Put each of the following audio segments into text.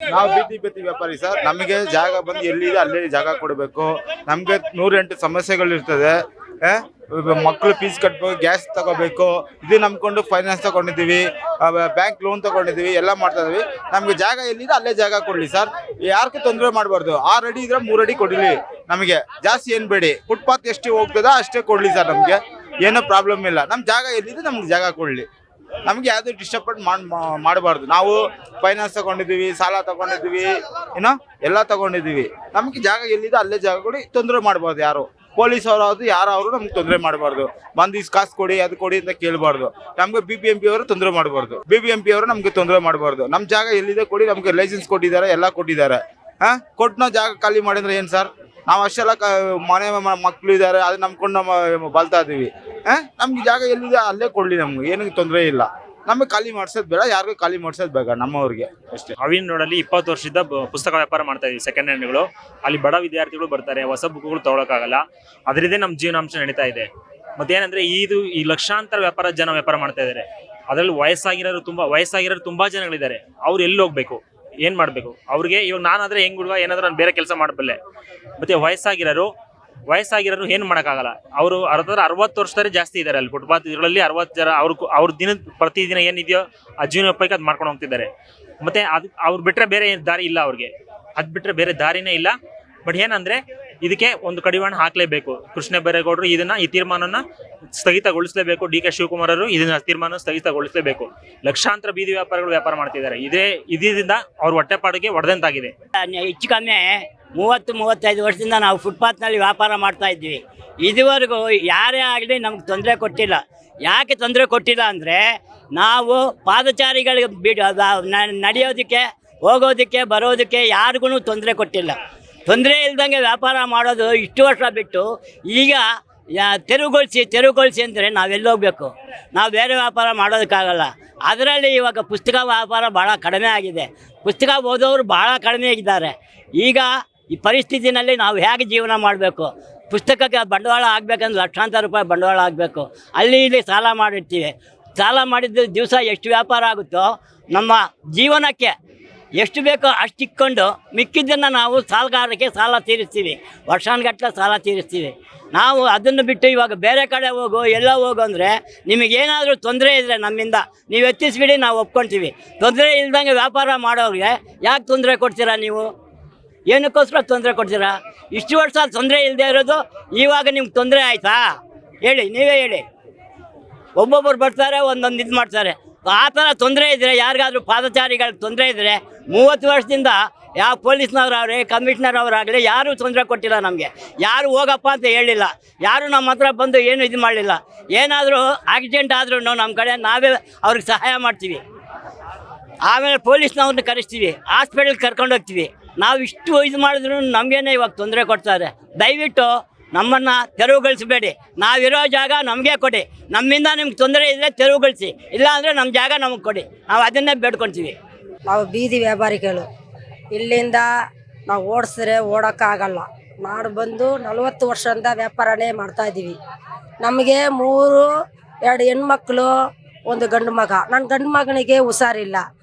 ನಾವು ಬೀದಿ ವ್ಯಾಪಾರಿ ಸರ್. ನಮಗೆ ಜಾಗ ಬಂದು ಎಲ್ಲಿದೆ ಅಲ್ಲೇ ಜಾಗ ಕೊಡಬೇಕು. ನಮಗೆ 108 ಸಮಸ್ಯೆಗಳಿರ್ತದೆ. ಮಕ್ಕಳು ಫೀಸ್ ಕಟ್ಟಬೇಕು, ಗ್ಯಾಸ್ ತಗೋಬೇಕು, ಇದು ನಂಬ್ಕೊಂಡು ಫೈನಾನ್ಸ್ ತಗೊಂಡಿದ್ದೀವಿ, ಬ್ಯಾಂಕ್ ಲೋನ್ ತಗೊಂಡಿದ್ದೀವಿ, ಎಲ್ಲ ಮಾಡ್ತಾ ಇದೀವಿ. ನಮಗೆ ಜಾಗ ಎಲ್ಲಿದೆ ಅಲ್ಲೇ ಜಾಗ ಕೊಡಲಿ ಸರ್. ಯಾರಿಗೂ ತೊಂದರೆ ಮಾಡಬಾರ್ದು. 6 ಅಡಿ ಇದ್ರೆ 3 ಅಡಿ ಕೊಡಲಿ. ನಮಗೆ ಜಾಸ್ತಿ ಏನು ಬೇಡಿ. ಫುಟ್ಪಾತ್ ಎಷ್ಟು ಹೋಗ್ತದ ಅಷ್ಟೇ ಕೊಡಲಿ ಸರ್. ನಮಗೆ ಏನೋ ಪ್ರಾಬ್ಲಮ್ ಇಲ್ಲ. ನಮ್ಮ ಜಾಗ ಎಲ್ಲಿದೆ ನಮ್ಗೆ ಜಾಗ ಕೊಡಲಿ. ನಮ್ಗೆ ಯಾವ್ದು ಡಿಸ್ಟರ್ಬ್ ಮಾಡಬಾರ್ದು. ನಾವು ಫೈನಾನ್ಸ್ ತಗೊಂಡಿದ್ದೀವಿ, ಸಾಲ ತಗೊಂಡಿದ್ದೀವಿ, ಏನೋ ಎಲ್ಲ ತಗೊಂಡಿದ್ದೀವಿ. ನಮ್ಗೆ ಜಾಗ ಎಲ್ಲಿದೆ ಅಲ್ಲೇ ಜಾಗ ಕೊಡಿ. ತೊಂದರೆ ಮಾಡಬಾರ್ದು. ಯಾರು ಪೊಲೀಸ್ ಅವರಾದ್ರು ಯಾರಾದ್ರು ನಮ್ಗೆ ತೊಂದರೆ ಮಾಡಬಾರ್ದು. ಬಂದು ಕಾಸು ಕೊಡಿ, ಅದು ಕೊಡಿ ಅಂತ ಕೇಳಬಾರ್ದು. ನಮ್ಗೆ BBMP ಅವರು ತೊಂದರೆ ಮಾಡಬಾರ್ದು. BBMP ಅವರು ನಮ್ಗೆ ತೊಂದರೆ ಮಾಡಬಾರ್ದು. ನಮ್ಮ ಜಾಗ ಎಲ್ಲಿದೆ ಕೊಡಿ. ನಮ್ಗೆ ಲೈಸೆನ್ಸ್ ಕೊಟ್ಟಿದ್ದಾರೆ, ಎಲ್ಲ ಕೊಟ್ಟಿದ್ದಾರೆ. ಕೊಟ್ಟು ನಾವು ಜಾಗ ಖಾಲಿ ಮಾಡಿದ್ರೆ ಏನು ಸರ್? ನಾವು ಅಷ್ಟೆಲ್ಲ ಮನೆ ಮಕ್ಕಳು ಇದ್ದಾರೆ, ಅದು ನಂಬ್ಕೊಂಡು ನಮ್ಮ ಬಲ್ತಾ ಇದೀವಿ. ನಮ್ಗೆ ಜಾಗ ಎಲ್ಲಿದೆ ಅಲ್ಲೇ ಕೊಡಲಿ. ನಮ್ಗೆ ಏನಕ್ಕೆ ತೊಂದರೆ ಇಲ್ಲ. ನಮಗೆ ಖಾಲಿ ಮಾಡ್ಸೋದು ಬೇಡ, ಯಾರಿಗೂ ಖಾಲಿ ಮಾಡ್ಸೋದು ಬೇಡ ನಮ್ಮವ್ರಿಗೆ ಅಷ್ಟೇ. ಅವಿನ್ ರೋಡಲ್ಲಿ 20 ವರ್ಷದಿಂದ ಪುಸ್ತಕ ವ್ಯಾಪಾರ ಮಾಡ್ತಾ ಇದೀವಿ, ಸೆಕೆಂಡ್ ಹ್ಯಾಂಡ್ಗಳು. ಅಲ್ಲಿ ಬಡ ವಿದ್ಯಾರ್ಥಿಗಳು ಬರ್ತಾರೆ, ಹೊಸ ಬುಕ್ಗಳು ತೊಗೊಳಕ್ಕಾಗಲ್ಲ. ಅದರಿಂದ ನಮ್ಮ ಜೀವನಾಂಶ ನಡೀತಾ ಇದೆ. ಮತ್ತೇನಂದ್ರೆ ಈ ಲಕ್ಷಾಂತರ ಜನ ವ್ಯಾಪಾರ ಮಾಡ್ತಾ ಇದ್ದಾರೆ. ಅದರಲ್ಲಿ ವಯಸ್ಸಾಗಿರೋರು ತುಂಬಾ ಜನಗಳಿದ್ದಾರೆ. ಅವ್ರು ಎಲ್ಲಿ ಹೋಗ್ಬೇಕು, ಏನ್ ಮಾಡ್ಬೇಕು ಅವ್ರಿಗೆ? ಇವಾಗ ನಾನಾದ್ರೆ ಹೆಂಗ್ ಹುಡುಗ ಏನಾದ್ರೂ ನಾನು ಬೇರೆ ಕೆಲಸ ಮಾಡಬಲ್ಲೆ. ಮತ್ತೆ ವಯಸ್ಸಾಗಿರೋರು ಏನು ಮಾಡೋಕ್ಕಾಗಲ್ಲ. ಅವರು 60 ವರ್ಷದವರೆ ಜಾಸ್ತಿ ಇದ್ದಾರೆ ಅಲ್ಲಿ ಫುಟ್ಪಾತ್ ಇದರಲ್ಲಿ. 60 ಜನ ಅವ್ರ ಪ್ರತಿದಿನ ಏನಿದೆಯೋ ಆ ಜೀವನೋಪಾಯಕ್ಕೆ ಅದು ಮಾಡ್ಕೊಂಡು ಹೋಗ್ತಿದ್ದಾರೆ. ಮತ್ತೆ ಅವ್ರು ಬಿಟ್ರೆ ಬೇರೆ ದಾರಿ ಇಲ್ಲ ಅವ್ರಿಗೆ. ಅದ್ ಬಿಟ್ರೆ ಬೇರೆ ದಾರಿನೇ ಇಲ್ಲ. ಬಟ್ ಏನಂದ್ರೆ ಇದಕ್ಕೆ ಒಂದು ಕಡಿವಾಣ ಹಾಕ್ಲೇಬೇಕು. ಕೃಷ್ಣ ಬೈರೇಗೌಡರು ಈ ತೀರ್ಮಾನನ ಸ್ಥಗಿತಗೊಳಿಸಲೇಬೇಕು. DK ಶಿವಕುಮಾರ್ ಅವರು ಇದನ್ನ ತೀರ್ಮಾನ ಸ್ಥಗಿತಗೊಳಿಸಲೇಬೇಕು. ಲಕ್ಷಾಂತರ ಬೀದಿ ವ್ಯಾಪಾರ ಮಾಡ್ತಿದ್ದಾರೆ. ಇದರಿಂದ ಅವ್ರ ಹೊಟ್ಟೆಪಾಡಿಗೆ ಹೊಡೆದಂತಾಗಿದೆ. ಹೆಚ್ಚು ಕಮ್ಮಿ 30-35 ವರ್ಷದಿಂದ ನಾವು ಫುಟ್ಪಾತ್ನಲ್ಲಿ ವ್ಯಾಪಾರ ಮಾಡ್ತಾ ಇದ್ವಿ. ಇದುವರೆಗೂ ಯಾರೇ ಆಗಲಿ ನಮ್ಗೆ ತೊಂದರೆ ಕೊಟ್ಟಿಲ್ಲ. ಯಾಕೆ ತೊಂದರೆ ಕೊಟ್ಟಿಲ್ಲ ಅಂದರೆ, ನಾವು ಪಾದಚಾರಿಗಳಿಗೆ ನಡೆಯೋದಕ್ಕೆ, ಹೋಗೋದಕ್ಕೆ, ಬರೋದಕ್ಕೆ ಯಾರಿಗೂ ತೊಂದರೆ ಕೊಟ್ಟಿಲ್ಲ. ತೊಂದರೆ ಇಲ್ದಂಗೆ ವ್ಯಾಪಾರ ಮಾಡೋದು ಇಷ್ಟು ವರ್ಷ ಬಿಟ್ಟು ಈಗ ತೆರವುಗೊಳಿಸಿ ಅಂದರೆ ನಾವೆಲ್ಲೋಗ್ಬೇಕು? ನಾವು ಬೇರೆ ವ್ಯಾಪಾರ ಮಾಡೋದಕ್ಕಾಗಲ್ಲ. ಅದರಲ್ಲಿ ಇವಾಗ ಪುಸ್ತಕ ವ್ಯಾಪಾರ ಭಾಳ ಕಡಿಮೆ ಆಗಿದೆ. ಪುಸ್ತಕ ಓದೋರು ಭಾಳ ಕಡಿಮೆ ಆಗಿದ್ದಾರೆ. ಈಗ ಈ ಪರಿಸ್ಥಿತಿನಲ್ಲಿ ನಾವು ಹೇಗೆ ಜೀವನ ಮಾಡಬೇಕು? ಪುಸ್ತಕಕ್ಕೆ ಬಂಡವಾಳ ಆಗಬೇಕಂದ್ರೆ ಲಕ್ಷಾಂತರ ರೂಪಾಯಿ ಬಂಡವಾಳ ಆಗಬೇಕು. ಅಲ್ಲಿ ಇಲ್ಲಿ ಸಾಲ ಮಾಡಿರ್ತೀವಿ. ಸಾಲ ಮಾಡಿದ್ದು ದಿವಸ ಎಷ್ಟು ವ್ಯಾಪಾರ ಆಗುತ್ತೋ ನಮ್ಮ ಜೀವನಕ್ಕೆ ಎಷ್ಟು ಬೇಕೋ ಅಷ್ಟು ಇಕ್ಕೊಂಡು ಮಿಕ್ಕಿದ್ದನ್ನು ನಾವು ಸಾಲಗಾರರಿಗೆ ಸಾಲ ತೀರಿಸ್ತೀವಿ. ವರ್ಷಾನುಗಟ್ಟಲೆ ಸಾಲ ತೀರಿಸ್ತೀವಿ. ನಾವು ಅದನ್ನು ಬಿಟ್ಟು ಇವಾಗ ಬೇರೆ ಕಡೆ ಎಲ್ಲ ಹೋಗು ಅಂದರೆ, ನಿಮಗೇನಾದರೂ ತೊಂದರೆ ಇದ್ದರೆ ನಮ್ಮಿಂದ ನೀವು ಎತ್ತಿಸ್ಬಿಡಿ, ನಾವು ಒಪ್ಕೊಳ್ತೀವಿ. ತೊಂದರೆ ಇಲ್ದಂಗೆ ವ್ಯಾಪಾರ ಮಾಡೋರಿಗೆ ಯಾಕೆ ತೊಂದರೆ ಕೊಡ್ತೀರಾ? ನೀವು ಏನಕ್ಕೋಸ್ಕರ ತೊಂದರೆ ಕೊಡ್ತೀರಾ? ಇಷ್ಟು ವರ್ಷ ತೊಂದರೆ ಇಲ್ಲದೆ ಇರೋದು ಇವಾಗ ನಿಮ್ಗೆ ತೊಂದರೆ ಆಯಿತಾ? ಹೇಳಿ, ನೀವೇ ಹೇಳಿ. ಒಬ್ಬೊಬ್ಬರು ಬರ್ತಾರೆ, ಒಂದೊಂದು ಇದು ಮಾಡ್ತಾರೆ. ಆ ಥರ ತೊಂದರೆ ಇದ್ದರೆ, ಯಾರಿಗಾದ್ರೂ ಪಾದಚಾರಿಗಳಿಗೆ ತೊಂದರೆ ಇದ್ದರೆ 30 ವರ್ಷದಿಂದ ಯಾವ ಪೊಲೀಸ್ನವರಾಗಲಿ ಕಮಿಷನರ್ ಅವರಾಗಲಿ ಯಾರೂ ತೊಂದರೆ ಕೊಟ್ಟಿಲ್ಲ ನಮಗೆ. ಯಾರು ಹೋಗಪ್ಪ ಅಂತ ಹೇಳಿಲ್ಲ. ಯಾರು ನಮ್ಮ ಹತ್ರ ಬಂದು ಏನು ಇದು ಮಾಡಲಿಲ್ಲ. ಏನಾದರೂ ಆಕ್ಸಿಡೆಂಟ್ ಆದ್ರೂ ನಮ್ಮ ಕಡೆ ನಾವೇ ಅವ್ರಿಗೆ ಸಹಾಯ ಮಾಡ್ತೀವಿ. ಆಮೇಲೆ ಪೊಲೀಸ್ನವ್ರನ್ನ ಕರೆಸ್ತೀವಿ, ಹಾಸ್ಪಿಟಲ್ಗೆ ಕರ್ಕೊಂಡು ಹೋಗ್ತೀವಿ. ನಾವು ಇಷ್ಟು ಇದು ಮಾಡಿದ್ರು ನಮಗೇನೆ ಇವಾಗ ತೊಂದರೆ ಕೊಡ್ತಾರೆ. ದಯವಿಟ್ಟು ನಮ್ಮನ್ನು ತೆರವುಗೊಳಿಸಬೇಡಿ. ನಾವಿರೋ ಜಾಗ ನಮಗೆ ಕೊಡಿ. ನಮ್ಮಿಂದ ನಿಮ್ಗೆ ತೊಂದರೆ ಇದ್ದರೆ ತೆರವುಗೊಳಿಸಿ, ಇಲ್ಲ ಅಂದರೆ ನಮ್ಮ ಜಾಗ ನಮಗೆ ಕೊಡಿ. ನಾವು ಅದನ್ನೇ ಬೇಡ್ಕೊಳ್ತೀವಿ. ನಾವು ಬೀದಿ ವ್ಯಾಪಾರಿಗಳು. ಇಲ್ಲಿಂದ ನಾವು ಓಡಿಸಿದ್ರೆ ಓಡೋಕ್ಕಾಗಲ್ಲ. ನಾನು ಬಂದು 40 ವರ್ಷದಿಂದ ವ್ಯಾಪಾರನೇ ಮಾಡ್ತಾಯಿದ್ದೀವಿ. ನಮಗೆ 2 ಹೆಣ್ಮಕ್ಳು, 1 ಗಂಡು ಮಗ. ನನ್ನ ಗಂಡು ಮಗನಿಗೆ ಹುಷಾರಿಲ್ಲ,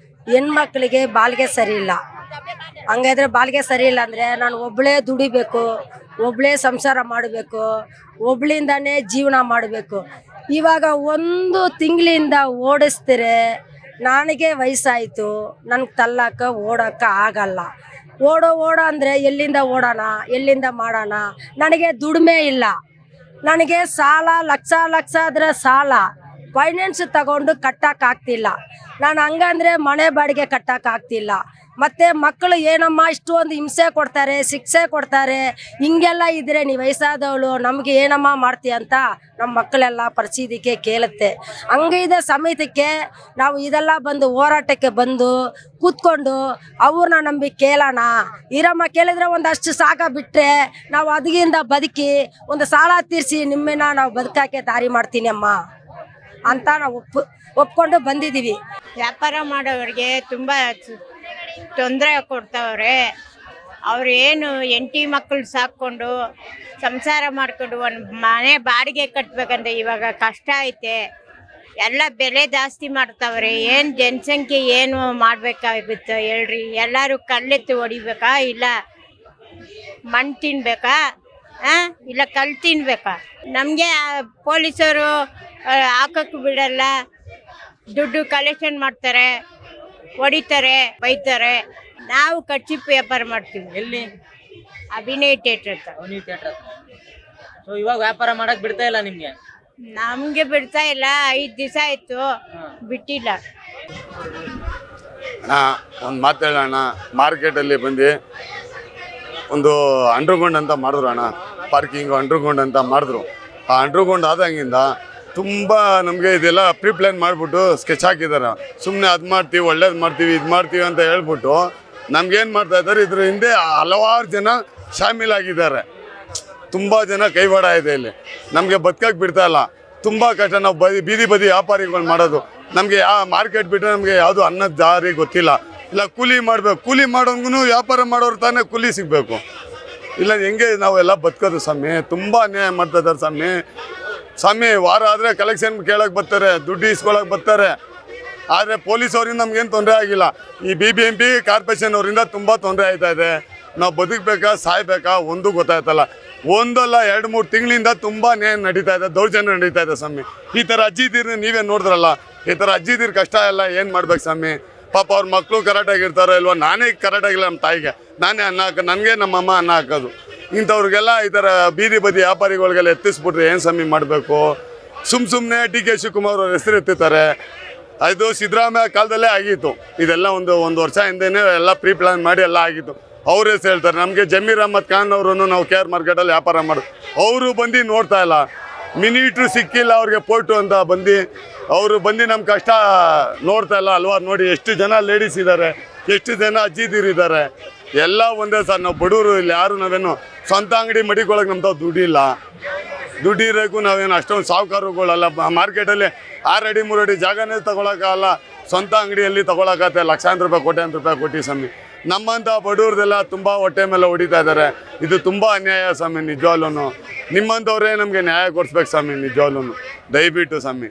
ಹೆಣ್ಮಕ್ಳಿಗೆ ಬಾಲ್ಗೆ ಸರಿ ಇಲ್ಲ. ಹಂಗಾದ್ರೆ ಬಾಲ್ಗೆ ಸರಿ ಇಲ್ಲ ಅಂದರೆ ನಾನು ಒಬ್ಬಳೇ ದುಡಿಬೇಕು, ಒಬ್ಬಳೇ ಸಂಸಾರ ಮಾಡಬೇಕು, ಒಬ್ಳಿಂದನೇ ಜೀವನ ಮಾಡಬೇಕು. ಇವಾಗ 1 ತಿಂಗಳಿಂದ ಓಡಿಸ್ತಾರೆ. ನನಗೆ ವಯಸ್ಸಾಯಿತು, ನನಗೆ ತಳ್ಳಕ್ಕೆ ಓಡೋಕ್ಕೆ ಆಗಲ್ಲ. ಓಡೋ ಅಂದರೆ ಎಲ್ಲಿಂದ ಓಡೋಣ, ಎಲ್ಲಿಂದ ಮಾಡೋಣ? ನನಗೆ ದುಡಿಮೆ ಇಲ್ಲ. ನನಗೆ ಸಾಲ ಲಕ್ಷ ಆದರೆ ಸಾಲ ಫೈನಾನ್ಸ್ ತಗೊಂಡು ಕಟ್ಟೋಕ್ಕಾಗ್ತಿಲ್ಲ. ನಾನು ಹಂಗಂದರೆ ಮನೆ ಬಾಡಿಗೆ ಕಟ್ಟೋಕ್ಕಾಗ್ತಿಲ್ಲ. ಮತ್ತು ಮಕ್ಕಳು ಏನಮ್ಮ ಇಷ್ಟೊಂದು ಹಿಂಸೆ ಕೊಡ್ತಾರೆ, ಶಿಕ್ಷೆ ಕೊಡ್ತಾರೆ. ಹಿಂಗೆಲ್ಲ ಇದ್ದರೆ ನೀವು ವಯಸ್ಸಾದವಳು ನಮಗೆ ಏನಮ್ಮ ಮಾಡ್ತೀಯ ಅಂತ ನಮ್ಮ ಮಕ್ಕಳೆಲ್ಲ ಪರಿಸ್ಥಿತಿಗೆ ಕೇಳುತ್ತೆ. ಹಂಗಿದೆ ಸಮಿತಿಗೆ ನಾವು ಇದೆಲ್ಲ ಬಂದು ಹೋರಾಟಕ್ಕೆ ಬಂದು ಕೂತ್ಕೊಂಡು ಅವ್ರನ್ನ ನಂಬಿ ಕೇಳೋಣ. ಇರಮ್ಮ ಕೇಳಿದ್ರೆ ಒಂದಷ್ಟು ಸಾಕ ಬಿಟ್ಟರೆ ನಾವು ಅದಗಿಂದ ಬದುಕಿ ಒಂದು ಸಾಲ ತೀರಿಸಿ ನಿಮ್ಮನ್ನ ನಾವು ಬದುಕಕ್ಕೆ ದಾರಿ ಮಾಡ್ತೀನಿ ಅಮ್ಮ ಅಂತ ನಾವು ಒಪ್ಕೊಂಡು ಬಂದಿದ್ದೀವಿ. ವ್ಯಾಪಾರ ಮಾಡೋರಿಗೆ ತುಂಬ ತೊಂದರೆ ಕೊಡ್ತಾವ್ರೆ. ಅವ್ರು ಏನು ಹೆಂಡತಿ ಮಕ್ಕಳು ಸಾಕ್ಕೊಂಡು ಸಂಸಾರ ಮಾಡ್ಕೊಂಡು ಒಂದು ಮನೆ ಬಾಡಿಗೆ ಕಟ್ಟಬೇಕಂದ್ರೆ ಇವಾಗ ಕಷ್ಟ ಐತೆ. ಎಲ್ಲ ಬೆಲೆ ಜಾಸ್ತಿ ಮಾಡ್ತಾವ್ರೆ. ಏನು ಜನಸಂಖ್ಯೆ ಏನು ಮಾಡಬೇಕಾಗುತ್ತೆ ಹೇಳ್ರಿ? ಎಲ್ಲರೂ ಕಲ್ಲೆತ್ತಿ ಹೊಡಿಬೇಕಾ, ಇಲ್ಲ ಮಣ್ಣು ತಿನ್ಬೇಕಾ, ಇಲ್ಲ ಕಲ್ಲು ತಿನ್ಬೇಕಾ? ನಮಗೆ ಪೊಲೀಸರು ಹಾಕಕ್ಕೆ ಬಿಡಲ್ಲ, ದುಡ್ಡು ಕಲೆಕ್ಷನ್ ಮಾಡ್ತಾರೆ, ಹೊಡಿತಾರೆ, ಬೈತಾರೆ. ನಾವು ಕಚ್ಚಿಪ್ ವ್ಯಾಪಾರ ಮಾಡ್ತೀವಿ. ಎಲ್ಲಿ? ಅಭಿನಯ ಥಿಯೇಟರ್ ಅಂತ. ನೀವು ಥಿಯೇಟರ್. ಸೊ ಇವಾಗ ವ್ಯಾಪಾರ ಮಾಡಕ್ ಬಿಡ್ತಾ ಇಲ್ಲ ನಿಮ್ಗೆ? ನಮಗೆ ಬಿಡ್ತಾ ಇಲ್ಲ. 5 ದಿವಸ ಆಯ್ತು, ಬಿಟ್ಟಿಲ್ಲ. ಅಣ್ಣ ಒಂದು ಮಾತು ಹೇಳೋಣ, ಮಾರ್ಕೆಟಲ್ಲಿ ಬಂದು ಒಂದು ಅಂಡರ್ಗ್ರೌಂಡ್ ಅಂತ ಮಾಡಿದ್ರು ಅಣ್ಣ, ಪಾರ್ಕಿಂಗ್ ಅಂಡರ್ಗ್ರೌಂಡ್ ಅಂತ ಮಾಡಿದ್ರು. ಆ ಅಂಡರ್ಗ್ರೌಂಡ್ ಆದಂಗಿಂದ ತುಂಬ ನಮಗೆ ಇದೆಲ್ಲ ಪ್ರೀ ಪ್ಲ್ಯಾನ್ ಮಾಡಿಬಿಟ್ಟು ಸ್ಕೆಚ್ ಹಾಕಿದ್ದಾರೆ. ಸುಮ್ಮನೆ ಅದು ಮಾಡ್ತೀವಿ, ಒಳ್ಳೇದು ಮಾಡ್ತೀವಿ, ಇದು ಮಾಡ್ತೀವಿ ಅಂತ ಹೇಳ್ಬಿಟ್ಟು ನಮ್ಗೇನು ಮಾಡ್ತಾ ಇದ್ದಾರೆ, ಇದ್ರ ಹಿಂದೆ ಹಲವಾರು ಜನ ಶಾಮೀಲಾಗಿದ್ದಾರೆ. ತುಂಬ ಜನ ಕೈವಾಡ ಇದೆ ಇಲ್ಲಿ. ನಮಗೆ ಬದುಕಕ್ಕೆ ಬಿಡ್ತಾ ಇಲ್ಲ, ತುಂಬ ಕಷ್ಟ. ನಾವು ಬೀದಿ ಬದಿ ವ್ಯಾಪಾರಿಗಳು ಮಾಡೋದು, ನಮಗೆ ಮಾರ್ಕೆಟ್ ಬಿಟ್ಟರೆ ನಮಗೆ ಯಾವುದು ಅನ್ನದ ದಾರಿ ಗೊತ್ತಿಲ್ಲ. ಇಲ್ಲ ಕೂಲಿ ಮಾಡಬೇಕು, ಕೂಲಿ ಮಾಡೋಂಗೂ ವ್ಯಾಪಾರ ಮಾಡೋರು ತಾನೇ ಕೂಲಿ ಸಿಗಬೇಕು. ಇಲ್ಲ ಹೆಂಗೆ ನಾವೆಲ್ಲ ಬದುಕೋದು ಸ್ವಾಮಿ? ತುಂಬ ಅನ್ಯಾಯ ಮಾಡ್ತಾ ಇದ್ದಾರೆ ಸ್ವಾಮಿ. ವಾರ ಆದರೆ ಕಲೆಕ್ಷನ್ ಕೇಳೋಕೆ ಬರ್ತಾರೆ, ದುಡ್ಡು ಇಸ್ಕೊಳಕ್ಕೆ ಬರ್ತಾರೆ. ಆದರೆ ಪೊಲೀಸವ್ರಿಂದ ನಮ್ಗೇನು ತೊಂದರೆ ಆಗಿಲ್ಲ. ಈ BBMP ಕಾರ್ಪೊರೇಷನ್ ಅವರಿಂದ ತುಂಬ ತೊಂದರೆ ಆಯ್ತಾ ಇದೆ. ನಾವು ಬದುಕಬೇಕಾ ಸಾಯ್ಬೇಕಾ ಒಂದು ಗೊತ್ತಾಯ್ತಲ್ಲ. ಒಂದಲ್ಲ 2-3 ತಿಂಗಳಿಂದ ತುಂಬ ನ್ಯಾಯ ನಡೀತಾ ಇದೆ, ದೌರ್ಜನ್ಯ ನಡೀತಾ ಇದೆ ಸ್ವಾಮಿ. ಈ ಥರ ಅಜ್ಜಿದೀರ್ನ ನೀವೇ ನೋಡಿದ್ರಲ್ಲ, ಈ ಥರ ಅಜ್ಜಿದೀರ್ ಕಷ್ಟ ಎಲ್ಲ ಏನು ಮಾಡ್ಬೇಕು ಸ್ವಾಮಿ? ಪಾಪ ಅವ್ರ ಮಕ್ಕಳು ಕರೆಕ್ಟಾಗಿರ್ತಾರೋ ಇಲ್ವೋ? ನಾನೇ ಕರೆಕ್ಟಾಗಿಲ್ಲ ನಮ್ಮ ತಾಯಿಗೆ, ನಾನೇ ಅನ್ನ ಹಾಕೋದು, ನನಗೆ ನಮ್ಮಮ್ಮ ಅನ್ನ ಹಾಕೋದು. ಇಂಥವ್ರಿಗೆಲ್ಲ ಈ ಥರ ಬೀದಿ ಬದಿ ವ್ಯಾಪಾರಿಗಳಿಗೆಲ್ಲ ಎತ್ತಿಸ್ಬಿಟ್ರೆ ಏನು ಸ್ವಾಮಿ ಮಾಡಬೇಕು? ಸುಮ್ಮನೆ DK ಶಿವಕುಮಾರ್ ಅವ್ರ ಹೆಸರು ಎತ್ತುತ್ತಾರೆ. ಅದು ಸಿದ್ದರಾಮಯ್ಯ ಕಾಲದಲ್ಲೇ ಆಗಿತ್ತು. ಇದೆಲ್ಲ ಒಂದು ವರ್ಷ ಹಿಂದೆನೇ ಎಲ್ಲ ಪ್ರೀ ಪ್ಲ್ಯಾನ್ ಮಾಡಿ ಎಲ್ಲ ಆಗಿತ್ತು. ಅವ್ರ ಹೆಸರು ಹೇಳ್ತಾರೆ. ನಮಗೆ ಜಮೀರ್ ಅಹ್ಮದ್ ಖಾನ್ ಅವರನ್ನು ನಾವು KR ಮಾರ್ಕೆಟಲ್ಲಿ ವ್ಯಾಪಾರ ಮಾಡೋದು, ಅವರು ಬಂದು ನೋಡ್ತಾ ಇಲ್ಲ. ಮಿನಿಟ್ರು ಸಿಕ್ಕಿಲ್ಲ ಅವ್ರಿಗೆ ಪೋರ್ಟು ಅಂತ ಬಂದು ಅವರು ಬಂದು ನಮ್ಮ ಕಷ್ಟ ನೋಡ್ತಾ ಇಲ್ಲ ಅಲ್ವಾ? ನೋಡಿ ಎಷ್ಟು ಜನ ಲೇಡೀಸ್ ಇದ್ದಾರೆ, ಎಷ್ಟು ಜನ ಅಜ್ಜಿದಿರಿದ್ದಾರೆ. ಎಲ್ಲ ಒಂದೇ ಸರ್. ನಾವು ಬಡವರು ಇಲ್ಲಿ ಯಾರು ನಾವೇನು ಸ್ವಂತ ಅಂಗಡಿ ಮಡಿಕೊಳ್ಳೋಕೆ ನಮ್ದು ದುಡ್ಡಿಲ್ಲ. ದುಡ್ಡಿರೋಕ್ಕೂ ನಾವೇನು ಅಷ್ಟೊಂದು ಸಾಹುಕಾರಗಳಲ್ಲ. ಮಾರ್ಕೆಟಲ್ಲಿ 6 ಅಡಿ 3 ಅಡಿ ಜಾಗನೇ ತಗೊಳಕ್ಕಾಗಲ್ಲ. ಸ್ವಂತ ಅಂಗಡಿಯಲ್ಲಿ ತಗೊಳಕತ್ತೆ ಲಕ್ಷಾಂತರ ರೂಪಾಯಿ, ಕೋಟ್ಯಾಂತರ ರೂಪಾಯಿ ಕೊಟ್ಟು ಸ್ವಾಮಿ. ನಮ್ಮಂಥ ಬಡವ್ರದೆಲ್ಲ ತುಂಬ ಹೊಟ್ಟೆ ಮೇಲೆ ಹೊಡಿತಾ ಇದ್ದಾರೆ. ಇದು ತುಂಬ ಅನ್ಯಾಯ ಸ್ವಾಮಿ ನಿಜವಾಗ್ಲೂ. ನಿಮ್ಮಂಥವ್ರೇ ನಮಗೆ ನ್ಯಾಯ ಕೊಡಿಸ್ಬೇಕು ಸ್ವಾಮಿ ನಿಜವಾಗ್ಲೂ, ದಯವಿಟ್ಟು ಸ್ವಾಮಿ.